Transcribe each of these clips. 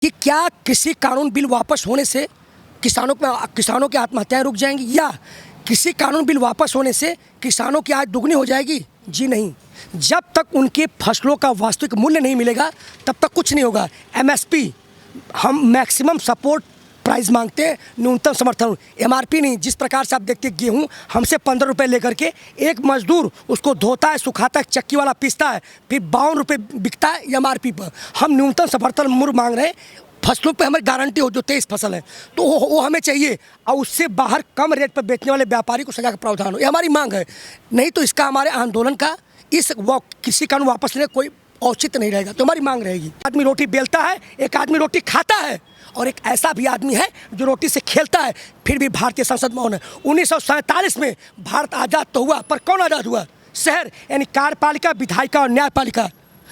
कि क्या कृषि कानून बिल वापस होने से किसानों की आत्महत्याएं रुक जाएंगी, या कृषि कानून बिल वापस होने से किसानों की आय दुगनी हो जाएगी? जी नहीं। जब तक उनके फसलों का वास्तविक मूल्य नहीं मिलेगा तब तक कुछ नहीं होगा। एमएसपी, हम मैक्सिमम सपोर्ट प्राइस मांगते हैं, न्यूनतम समर्थन, एमआरपी नहीं। जिस प्रकार से आप देखते हैं गेहूँ हमसे 15 रुपये लेकर के एक मजदूर उसको धोता है, सुखाता है, चक्की वाला पीसता है, फिर 52 रुपये बिकता है एमआरपी पर। हम न्यूनतम समर्थन मूल्य मांग रहे हैं। फसलों पे हमें गारंटी हो, जो 23 फसल है तो वो हमें चाहिए, और उससे बाहर कम रेट पर बेचने वाले व्यापारी को सजा का प्रावधान हो, ये हमारी मांग है। नहीं तो इसका हमारे आंदोलन का कृषि कानून वापस लेने कोई औचित्य नहीं रहेगा। तो हमारी मांग रहेगी, आदमी रोटी बेलता है, एक आदमी रोटी खाता है, और एक ऐसा भी आदमी है जो रोटी से खेलता है, फिर भी भारतीय संसद मौन है। 1947 में भारत आज़ाद तो हुआ, पर कौन आज़ाद हुआ? शहर, यानी कार्यपालिका, विधायिका और न्यायपालिका।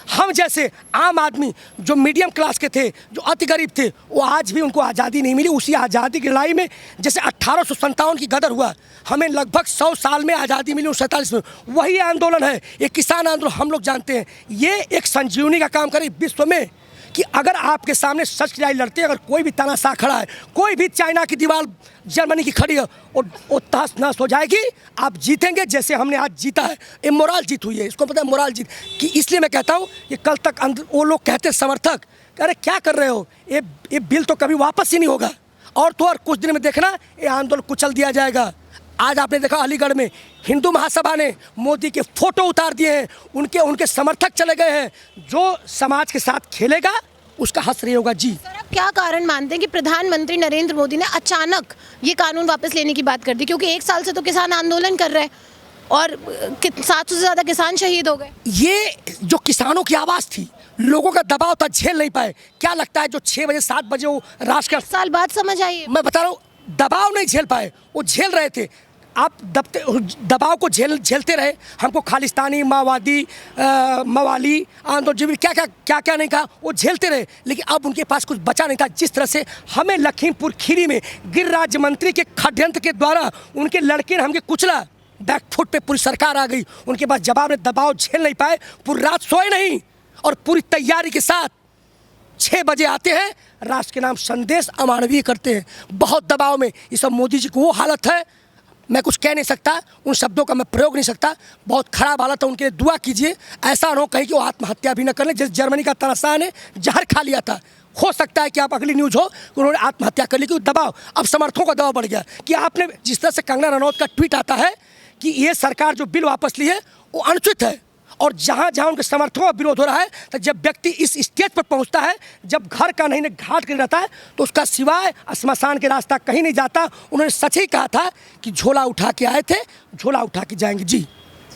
हम जैसे आम आदमी जो मीडियम क्लास के थे, जो अति गरीब थे, वो आज भी उनको आज़ादी नहीं मिली। उसी आज़ादी की लड़ाई में जैसे 1857 की गदर हुआ, हमें लगभग 100 साल में आज़ादी मिली 1947 में। वही आंदोलन है, ये किसान आंदोलन। हम लोग जानते हैं ये एक संजीवनी का काम करे विश्व में, कि अगर आपके सामने सच की लड़ाई लड़ते हैं, अगर कोई भी तानाशाह खड़ा है, कोई भी चाइना की दीवार जर्मनी की खड़ी है, और तहस नहस हो जाएगी, आप जीतेंगे जैसे हमने आज जीता है। ये मोरल जीत हुई है, इसको पता है मोरल जीत। कि इसलिए मैं कहता हूँ कि कल तक वो लोग कहते समर्थक, अरे क्या कर रहे हो, ये बिल तो कभी वापस ही नहीं होगा, और तो और कुछ दिन में देखना ये आंदोलन कुचल दिया जाएगा। आज आपने देखा अलीगढ़ में हिंदू महासभा ने मोदी के फोटो उतार दिए हैं, उनके समर्थक चले गए हैं। जो समाज के साथ खेलेगा उसका हश्र नहीं होगा। जी सर, आप क्या कारण मानते हैं कि प्रधानमंत्री नरेंद्र मोदी ने अचानक ये कानून वापस लेने की बात कर दी? क्योंकि एक साल से तो किसान आंदोलन कर रहे हैं और 700 से ज़्यादा किसान शहीद हो गए। ये जो किसानों की आवाज़ थी, लोगों का दबाव था, झेल नहीं पाए। क्या लगता है जो 6 बजे 7 बजे वो राष्ट्र साल बाद समझ आई? मैं बता रहा हूँ, दबाव नहीं झेल पाए, वो झेल रहे थे। आप दबाव को झेलते रहे। हमको खालिस्तानी, माओवादी, मवाली आंदोलन, क्या नहीं कहा, वो झेलते रहे। लेकिन अब उनके पास कुछ बचा नहीं था। जिस तरह से हमें लखीमपुर खीरी में गृह राज्य मंत्री के षड्यंत्र के द्वारा उनके लड़के ने हमके कुचला, बैकफुट पे पूरी सरकार आ गई, उनके पास जवाब ने, दबाव झेल नहीं पाए, पूरी रात सोए नहीं, और पूरी तैयारी के साथ 6 बजे आते हैं, राष्ट्र के नाम संदेश अमानवीय करते हैं, बहुत दबाव में। ये सब मोदी जी की वो हालत है, मैं कुछ कह नहीं सकता, उन शब्दों का मैं प्रयोग नहीं सकता। बहुत खराब हालत है, उनके लिए दुआ कीजिए, ऐसा ना हो कहीं कि वो आत्महत्या भी न कर लें, जैसे जर्मनी का तानाशाह ने जहर खा लिया था। हो सकता है कि आप अगली न्यूज़ हो कि उन्होंने आत्महत्या कर ली, क्योंकि दबाव, अब समर्थकों का दबाव बढ़ गया। कि आपने जिस तरह से कंगना रनौत का ट्वीट आता है कि ये सरकार जो बिल वापस ली है वो अनुचित है, और जहाँ जहाँ उनके समर्थकों का विरोध हो रहा है, तो जब व्यक्ति इस स्टेज पर पहुँचता है, जब घर का नहीं घाट कर रहता है, तो उसका सिवाय श्मशान के रास्ता कहीं नहीं जाता। उन्होंने सच ही कहा था कि झोला उठा के आए थे, झोला उठा के जाएंगे। जी।